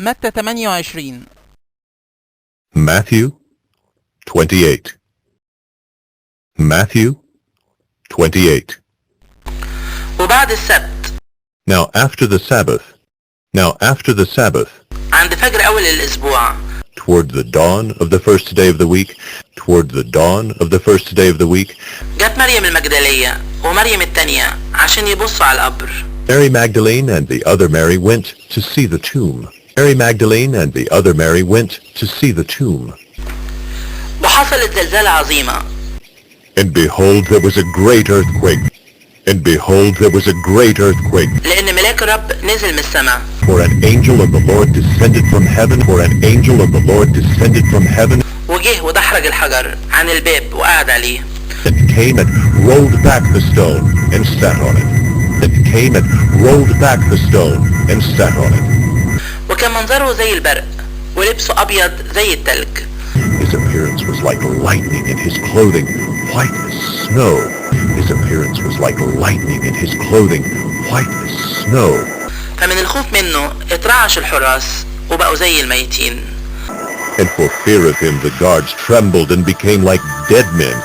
متى 28. Matthew 28. Matthew 28. وبعد السبت. Now after the Sabbath. Now after the Sabbath. عند فجر أول الأسبوع. Toward the dawn of the first day of the week. Toward the dawn of the first day of the week. جت مريم المجدلية ومريم التانية عشان يبصوا على القبر. Mary Magdalene and the other Mary went to see the tomb. Mary Magdalene and the other Mary went to see the tomb. وحصلت زلزالة عظيمة. And behold, there was a great earthquake. And behold, there was a great earthquake. لأن ملاك الرب نزل من السماء. For an angel of the Lord descended from heaven. For an angel of the Lord descended from heaven. وجه ودحرج الحجر عن الباب وقعد عليه. And came and rolled back the stone and sat on it. And came and rolled back the stone and sat on it. وكان منظره زي البرق ولبسه أبيض زي التلج. His appearance was like lightning and his clothing white as snow. His appearance was like lightning and his clothing white as snow. فمن الخوف منه اترعش الحراس وبقوا زي الميتين. And for fear of him the guards trembled and became like dead men.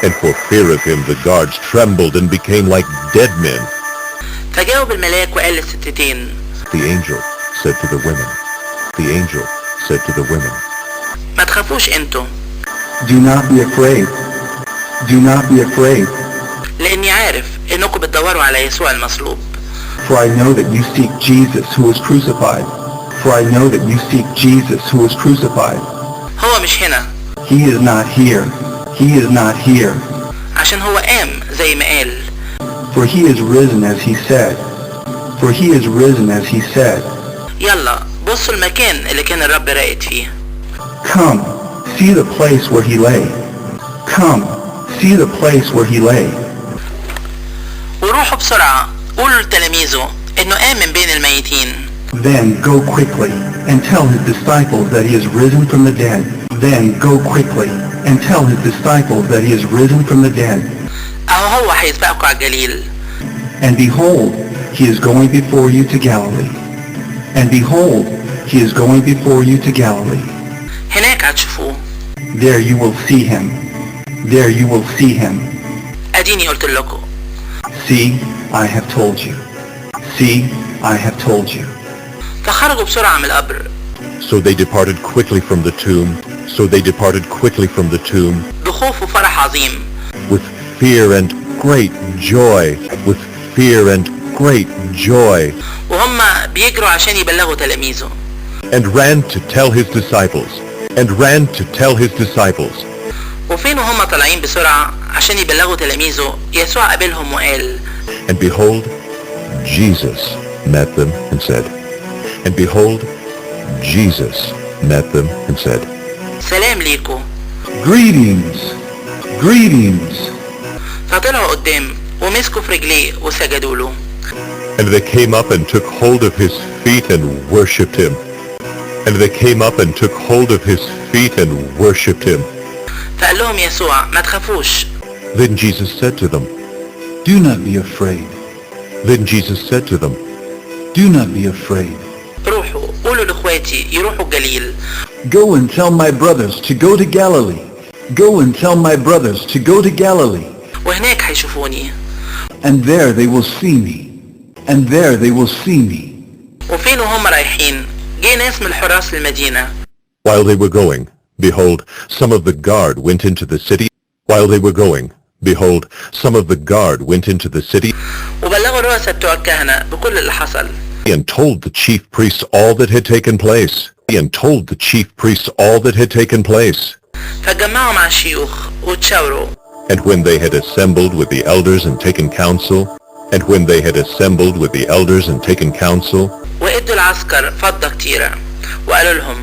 And for fear of him the guards trembled and became like dead men. فجاوب الملاك وقال للستتين. The angel said to the women. The angel said to the women. ما تخافوش انتوا. Do not be afraid. Do not be afraid. لاني عارف انكم بتدوروا على يسوع المصلوب. For I know that you seek Jesus who was crucified. For I know that you seek Jesus who was crucified. هو مش هنا. He is not here. He is not here. عشان هو قام زي ما قال. For he is risen as he said. For he is risen as he said. يلا بصوا المكان اللي كان الرب راقد فيه. Come, see the place where he lay. Come, see the place where he lay. وروحوا بسرعة قولوا لتلاميذه انه قام من بين الميتين. Then go quickly and tell his disciples that he is risen from the dead. Then go quickly and tell his disciples that he is risen from the dead. اهو هو هيسبقكم على الجليل. And behold, he is going before you to Galilee. And behold, he is going before you to Galilee. هناك هتشوفوه. There you will see him. There you will see him. اديني قلت لكم. See, I have told you. See, I have told you. فخرجوا بسرعة من القبر. So they departed quickly from the tomb. So they departed quickly from the tomb. بخوف وفرح عظيم. With fear and great joy. With fear and great joy. وهم بيجروا عشان يبلغوا تلاميذه. And ran to tell his disciples. And ran to tell his disciples. وفين وهم طالعين بسرعة عشان يبلغوا تلاميذه يسوع قابلهم وقال. And behold, Jesus met them and said. And behold, Jesus met them and said. سلام ليكم. Greetings. Greetings. فطلعوا قدام ومسكوا في رجليه وسجدوا له. And they came up and took hold of his feet and worshipped him. And they came up and took hold of his feet and worshipped him. فقال لهم يسوع ما تخافوش. Then Jesus said to them. Do not be afraid. Then Jesus said to them. Do not be afraid. روحوا قولوا لاخواتي يروحوا الجليل. Go and tell my brothers to go to Galilee. Go and tell my brothers to go to Galilee. وهناك هيشوفوني. And there they will see me. And there they will see me. وفين وهم رايحين جه ناس من الحراس للمدينة. While they were going, behold, some of the guard went into the city. While they were going, behold, some of the guard went into the city. وبلغوا الرؤساء بتوع الكهنة بكل اللي حصل. And told the chief priests all that had taken place. And told the chief priests all that had taken place. فجمعوا مع الشيوخ وتشاوروا. And when they had assembled with the elders and taken counsel, and when they had assembled with the elders and taken counsel, وادوا العسكر فضة كتيرة وقالوا لهم.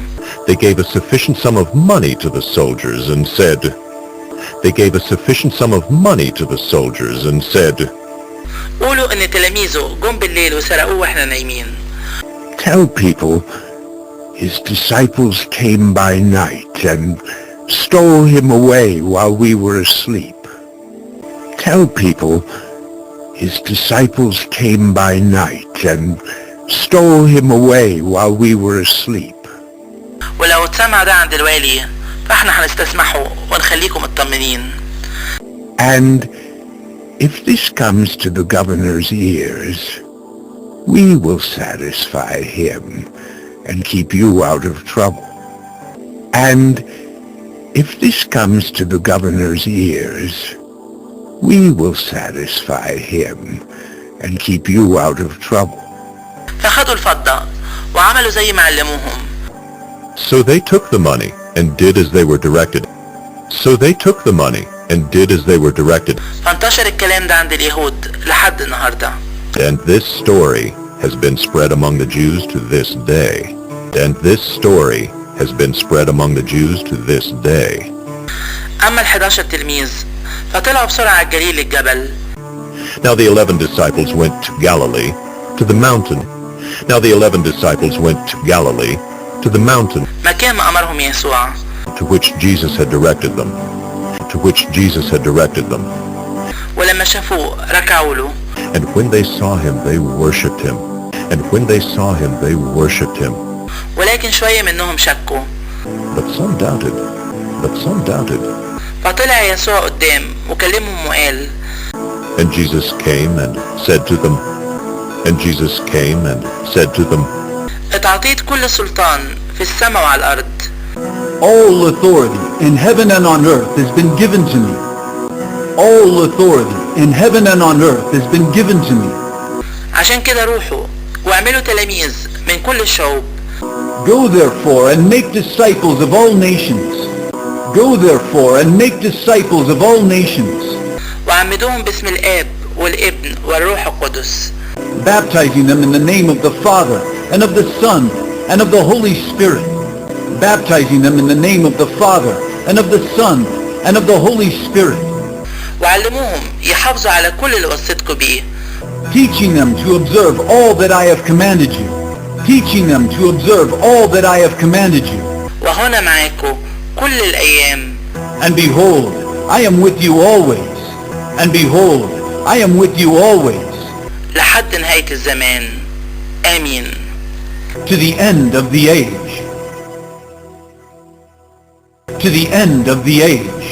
They gave a sufficient sum of money to the soldiers and said. They gave a sufficient sum of money to the soldiers and said. قولوا ان تلاميذه جم بالليل وسرقوه واحنا نايمين. Tell people his disciples came by night and stole him away while we were asleep. Tell people his disciples came by night and stole him away while we were asleep. ولو اتسمع ده عند الوالي فاحنا هنستسمحه ونخليكم مطمنين. And if this comes to the governor's ears, we will satisfy him and keep you out of trouble. And if this comes to the governor's ears, we will satisfy him and keep you out of trouble. فخدوا الفضة وعملوا زي ما علموهم. So they took the money and did as they were directed. So they took the money and did as they were directed. فانتشر الكلام ده عند اليهود لحد النهاردة. And this story has been spread among the Jews to this day. And this story has been spread among the Jews to this day. أما ال11 تلميذ فطلعوا بسرعة الجليل للجبل. Now the 11 disciples went to Galilee, to the mountain. Now the 11 disciples went to Galilee, to the mountain, مكان ما أمرهم يسوع. to which Jesus had directed them. To which Jesus had directed them. ولما شافوه ركعوا له. And when they saw him, they worshipped him. And when they saw him, they worshipped him. ولكن شوية منهم شكوا. But some doubted. But some doubted. فطلع يسوع قدام وكلمهم وقال. And Jesus came and said to them. And Jesus came and said to them. اتعطيت كل سلطان في السماء وعلى الأرض. All authority in heaven and on earth has been given to me. All authority in heaven and on earth has been given to me. عشان كده روحوا واعملوا تلاميذ من كل الشعوب. Go therefore and make disciples of all nations. Go therefore and make disciples of all nations. وعمدوهم باسم الآب والابن والروح القدس. Baptizing them in the name of the Father and of the Son and of the Holy Spirit. Baptizing them in the name of the Father and of the Son and of the Holy Spirit. وعلموهم يحافظوا على كل اللي وصيتكم بيه. Teaching them to observe all that I have commanded you. Teaching them to observe all that I have commanded you. وهنا معاكم كل الأيام. And behold, I am with you always. And behold, I am with you always. لحد نهاية الزمان. آمين. To the end of the age. To the end of the age.